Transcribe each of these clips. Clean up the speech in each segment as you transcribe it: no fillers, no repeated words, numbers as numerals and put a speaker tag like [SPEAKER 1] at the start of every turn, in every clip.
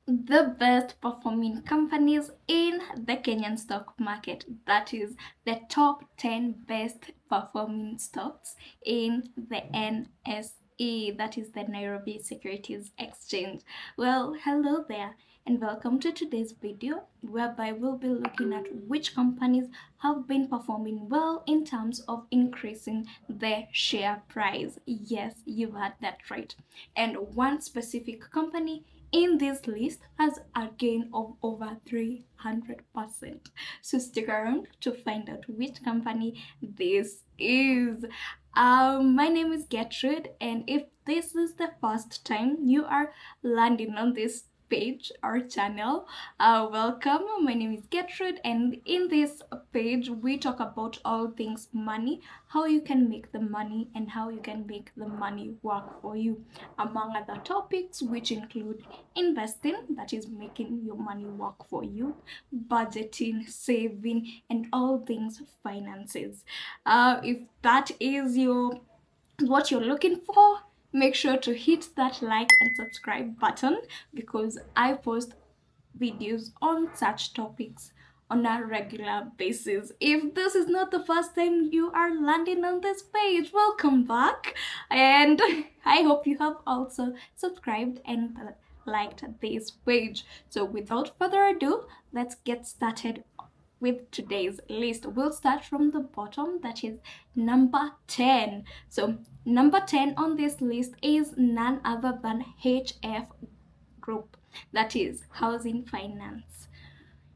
[SPEAKER 1] the best performing companies in the Kenyan stock market. That is the top 10 best performing stocks in the NSE, that is the Nairobi Securities Exchange. Well, hello there and welcome to today's video whereby we'll be looking at which companies have been performing well in terms of increasing their share price. Yes, you've heard that right. And one specific company in this list has a gain of over 300%. So stick around to find out which company this is. My name is Gertrude, and if this is the first time you are landing on this page or channel, welcome. My name is Gertrude, and in this page we talk about all things money, how you can make the money and how you can make the money work for you, among other topics which include investing, that is making your money work for you, budgeting, saving, and all things finances. If that is what you're looking for, make sure to hit that like and subscribe button because I post videos on such topics on a regular basis. If this is not the first time you are landing on this page, welcome back, and I hope you have also subscribed and liked this page. So without further ado, let's get started with today's list. We'll start from the bottom, that is number 10. So number 10 on this list is none other than HF Group, that is Housing Finance.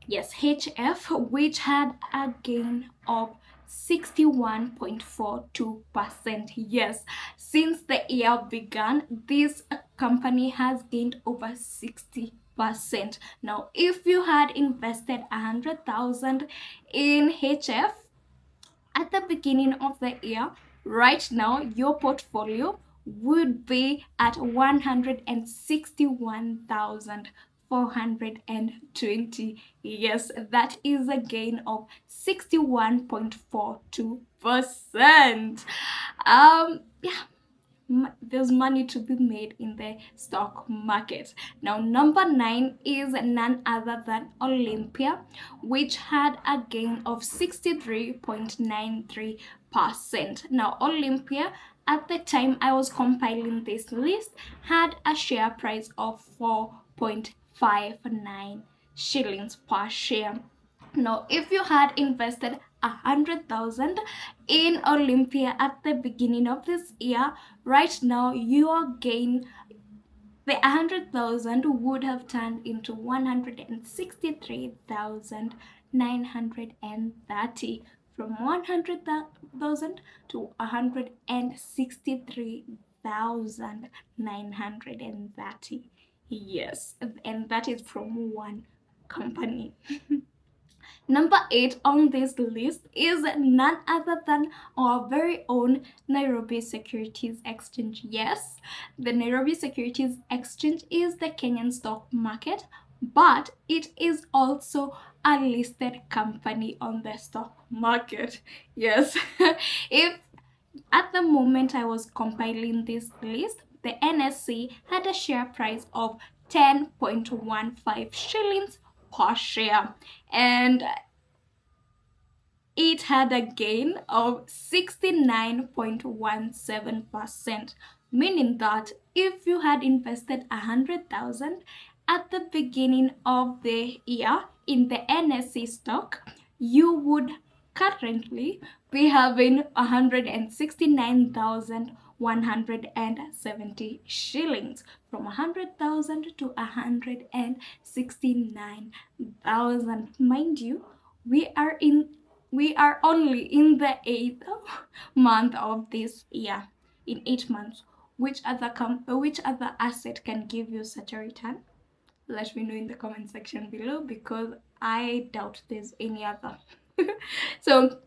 [SPEAKER 1] Yes, HF, which had a gain of 61.42%. Yes, since the year began, this company has gained over 60%. Now, if you had invested 100,000 in HF at the beginning of the year, right now your portfolio would be at 161,420. Yes, that is a gain of 61.42%. Yeah, there's money to be made in the stock market. Now, number 9 is none other than Olympia, which had a gain of 63.93%. Now, Olympia, at the time I was compiling this list, had a share price of 4.59 shillings per share. Now, if you had invested 100,000 in Olympia at the beginning of this year, right now your gain, the 100,000 would have turned into 163,930, from 100,000 to 163,930. Yes, and that is from one company. Number 8 on this list is none other than our very own Nairobi Securities Exchange. Yes, the Nairobi Securities Exchange is the Kenyan stock market, but it is also a listed company on the stock market. Yes, if at the moment I was compiling this list, the NSC had a share price of 10.15 shillings per share, and it had a gain of 69.17%, meaning that if you had invested 100,000 at the beginning of the year in the NSC stock, you would currently be having 169,170 shillings, from 100,000 to 169,000. Mind you, we are only in the 8th month of this year. In 8 months, which other asset can give you such a return? Let me know in the comment section below, because I doubt there's any other. So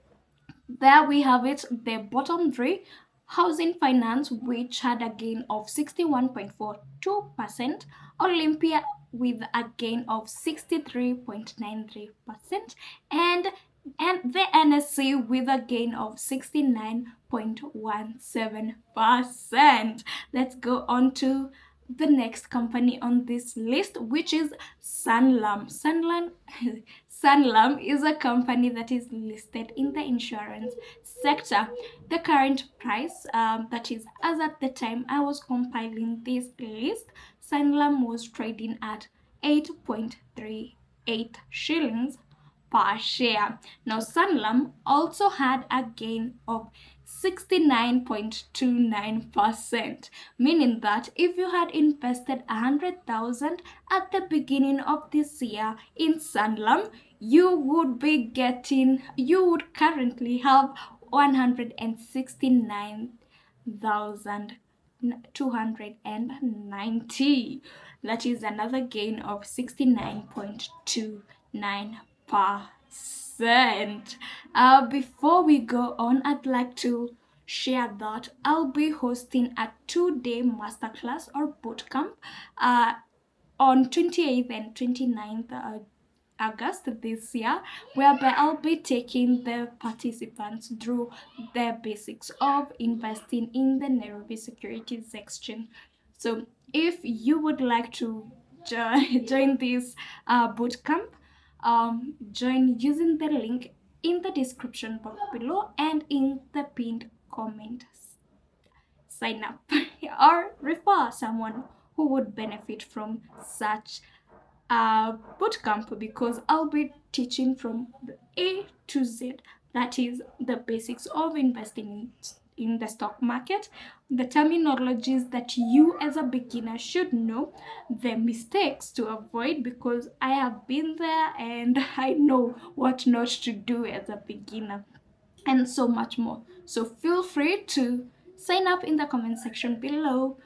[SPEAKER 1] there we have it, the bottom 3. Housing Finance, which had a gain of 61.42%, Olympia with a gain of 63.93%, and the NSC with a gain of 69.17%. Let's go on to the next company on this list, which is Sanlam. Sanlam is a company that is listed in the insurance sector. The current price, that is, as at the time I was compiling this list, Sanlam was trading at 8.38 shillings per share. Now, Sanlam also had a gain of 69.29%, meaning that if you had invested 100,000 at the beginning of this year in Sanlam, you would currently have 169,290. That is another gain of 69.29%. Before we go on, I'd like to share that I'll be hosting a 2-day masterclass or bootcamp on 28th and 29th August this year, whereby I'll be taking the participants through the basics of investing in the Nairobi Securities Exchange. So if you would like to join this bootcamp, join using the link in the description box below and in the pinned comment. Sign up or refer someone who would benefit from such bootcamp, because I'll be teaching from the A to Z. That is the basics of investing in the stock market, the terminologies that you as a beginner should know, the mistakes to avoid, because I have been there and I know what not to do as a beginner, and so much more. So feel free to sign up in the comment section below.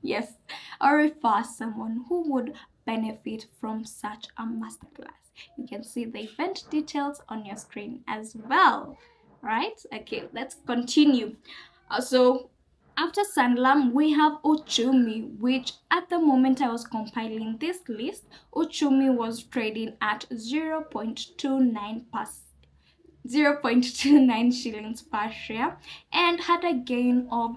[SPEAKER 1] Yes, or refer someone who would benefit from such a masterclass. You can see the event details on your screen as well. Right? Okay, let's continue. So after Sanlam, we have Uchumi, which at the moment I was compiling this list, Uchumi was trading at 0.29 shillings per share and had a gain of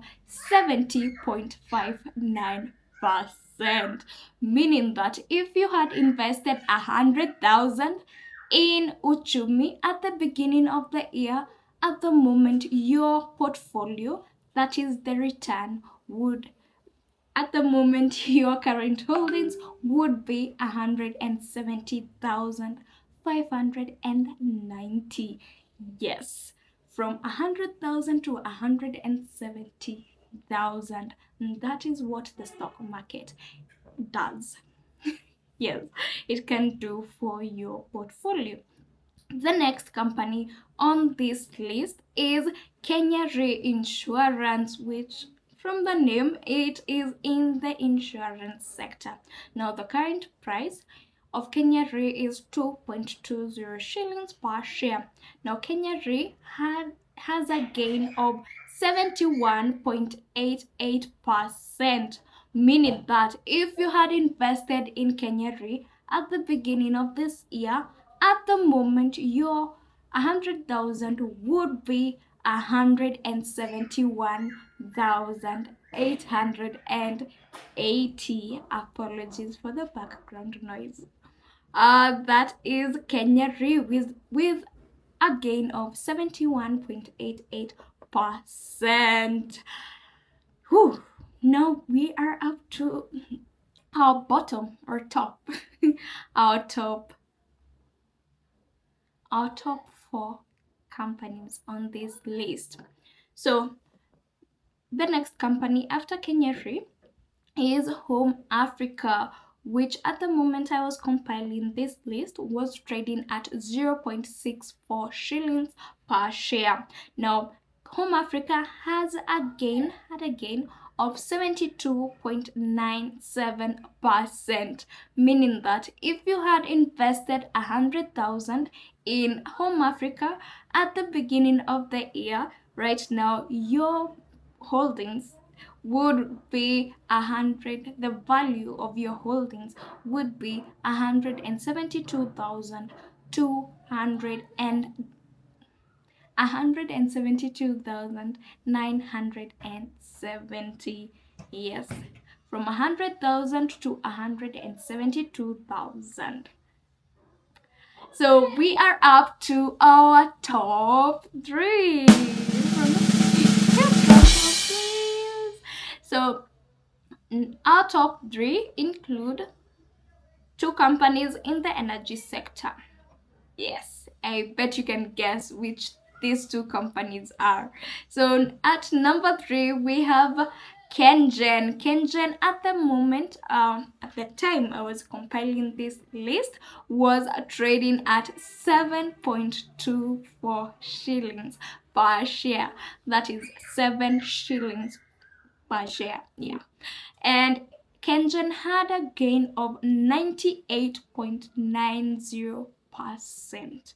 [SPEAKER 1] 70.59%, meaning that if you had invested 100,000 in Uchumi at the beginning of the year, at the moment your portfolio, that is the return, would at the moment your current holdings would be 170,590. Yes, from 100,000 to 170,000. That is what the stock market does. Yes, it can do for your portfolio. The next company on this list is Kenya Reinsurance, which from the name, it is in the insurance sector. Now, the current price of Kenya Re is 2.20 shillings per share. Now, Kenya Re has a gain of 71.88%, meaning that if you had invested in Kenya Re at the beginning of this year, at the moment your 100,000 would be 171,880. Apologies for the background noise. That is Kenya Re with a gain of 71.88%. Whew. Now we are up to our bottom or top, our top 4 companies on this list. So the next company after Kenya Re is Home Africa, which at the moment I was compiling this list was trading at 0.64 shillings per share. Now, Home Africa had a gain of 72.97%, meaning that if you had invested 100,000 in Home Africa at the beginning of the year, right now your holdings would be the value of your holdings would be 172,970. Yes, from 100,000 to 172,000. So we are up to our top three. So our top three include two companies in the energy sector. Yes, I bet you can guess which these two companies are. So at number three, we have Kenyan. Kenyan at the moment, at the time I was compiling this list, was trading at 7.24 shillings per share. That is 7 shillings per share. Yeah. And Kenyan had a gain of 98.90%.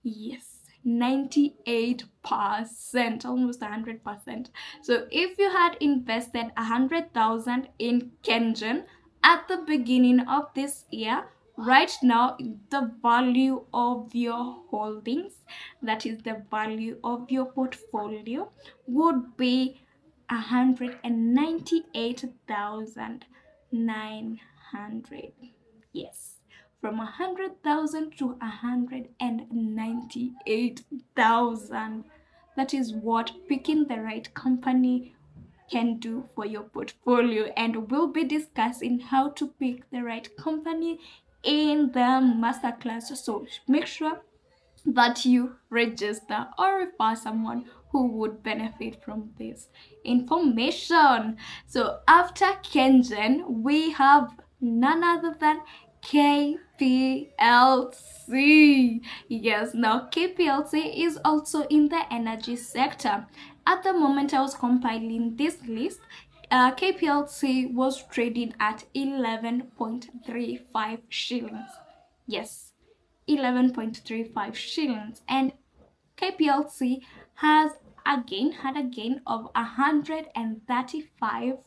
[SPEAKER 1] Yes, 98%, almost 100%. So if you had invested 100,000 in Kenyan at the beginning of this year, right now the value of your holdings, that is the value of your portfolio, would be 198,900. Yes, from 100,000 to 198,000. That is what picking the right company can do for your portfolio, and we'll be discussing how to pick the right company in the masterclass. So make sure that you register or refer someone who would benefit from this information. So after Kenyan, we have none other than KPLC. Yes, now KPLC is also in the energy sector. At the moment I was compiling this list, KPLC was trading at 11.35 shillings. Yes, 11.35 shillings, and KPLC has again had a gain of 135.97%.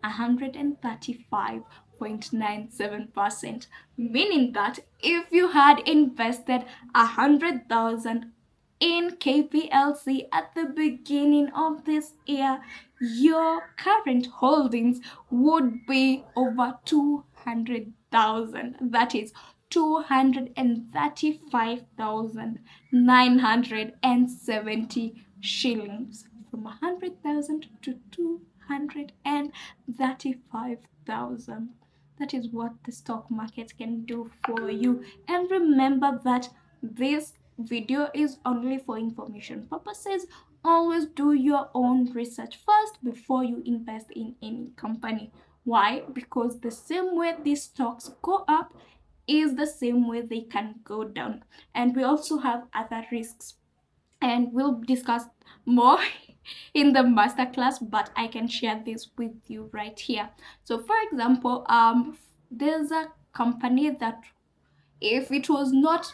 [SPEAKER 1] 135.97%, meaning that if you had invested 100,000 in KPLC at the beginning of this year, your current holdings would be over 200,000. That is 235,970 shillings. From 100,000 to 235,000. That is what the stock market can do for you. And remember that this video is only for information purposes. Always do your own research first before you invest in any company. Why? Because the same way these stocks go up is the same way they can go down. And we also have other risks, and we'll discuss more in the masterclass, but I can share this with you right here. So for example, there's a company that if it was not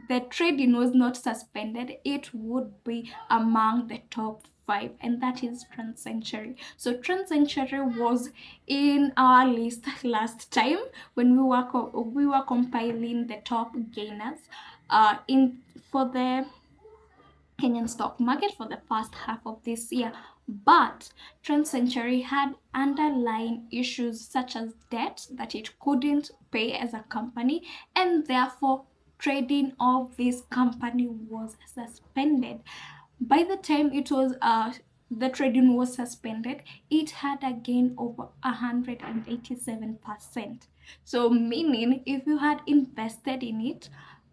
[SPEAKER 1] the trading was not suspended, it would be among the top 5, and that is TransCentury. So TransCentury was in our list last time when we were compiling the top gainers in for the Kenyan stock market for the first half of this year. But TransCentury had underlying issues such as debt that it couldn't pay as a company, and therefore trading of this company was suspended. By the time it was the trading was suspended, it had a gain over 187%. So meaning if you had invested in it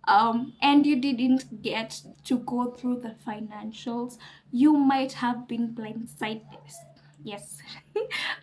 [SPEAKER 1] and you didn't get to go through the financials, you might have been blindsided. Yes,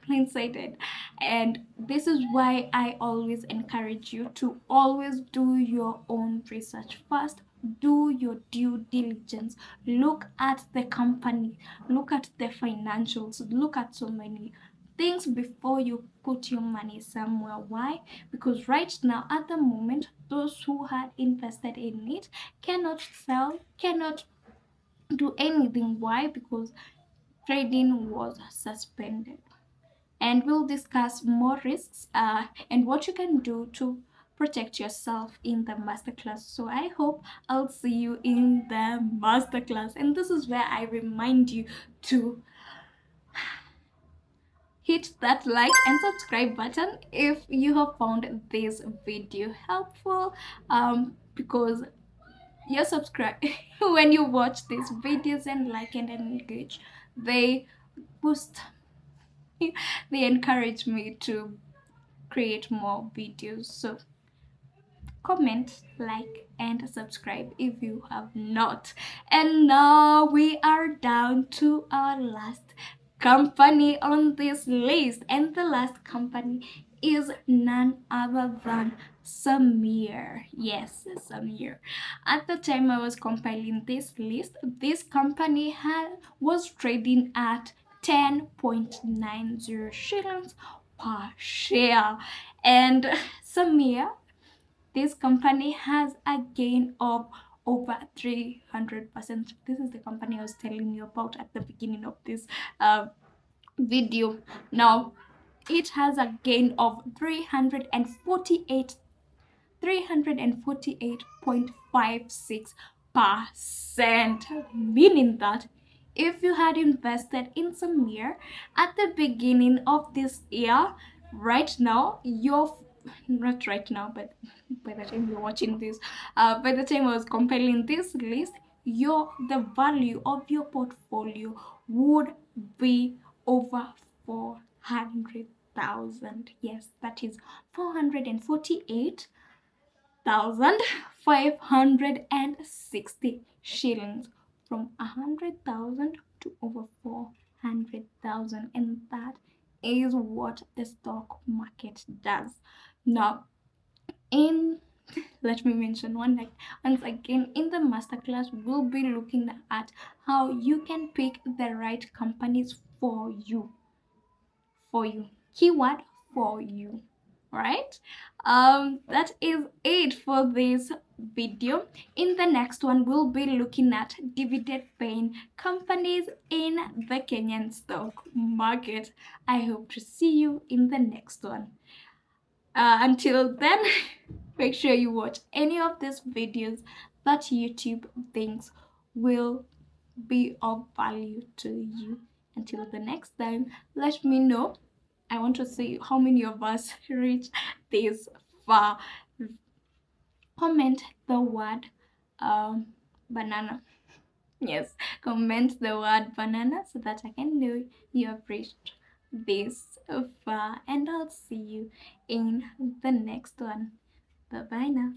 [SPEAKER 1] blindsided. And this is why I always encourage you to always do your own research first. Do your due diligence. Look at the company, look at the financials, look at so many things before you put your money somewhere. Why? Because right now at the moment, those who had invested in it cannot sell, cannot do anything. Why? Because trading was suspended. And we'll discuss more risks and what you can do to protect yourself in the masterclass. So I hope I'll see you in the masterclass. And this is where I remind you to hit that like and subscribe button if you have found this video helpful, because your subscribe when you watch these videos and like and engage, they boost they encourage me to create more videos. So comment, like, and subscribe if you have not. And now we are down to our last company on this list, and the last company is none other than Samir. Yes, Samir. At the time I was compiling this list, this company was trading at 10.90 shillings per share, and Samir, this company has a gain of over 300%. This is the company I was telling you about at the beginning of this video. Now, it has a gain of 348.56%, meaning that if you had invested in Samir at the beginning of this year, right now, you're not right now, but by the time you're watching this, by the time I was compiling this list, the value of your portfolio would be over 400,000. Yes, that is 448,560 shillings, from 100,000 to over 400,000, and that is what the stock market does. Now, in let me mention once again, in the masterclass we'll be looking at how you can pick the right companies for you, keyword for you, right? That is it for this video. In the next one we'll be looking at dividend paying companies in the Kenyan stock market. I hope to see you in the next one. Until then, make sure you watch any of these videos that YouTube thinks will be of value to you. Until the next time, let me know. I want to see how many of us reach this far. Comment the word banana. Yes, comment the word banana so that I can know you have reached this far. And I'll see you in the next one. Bye bye now.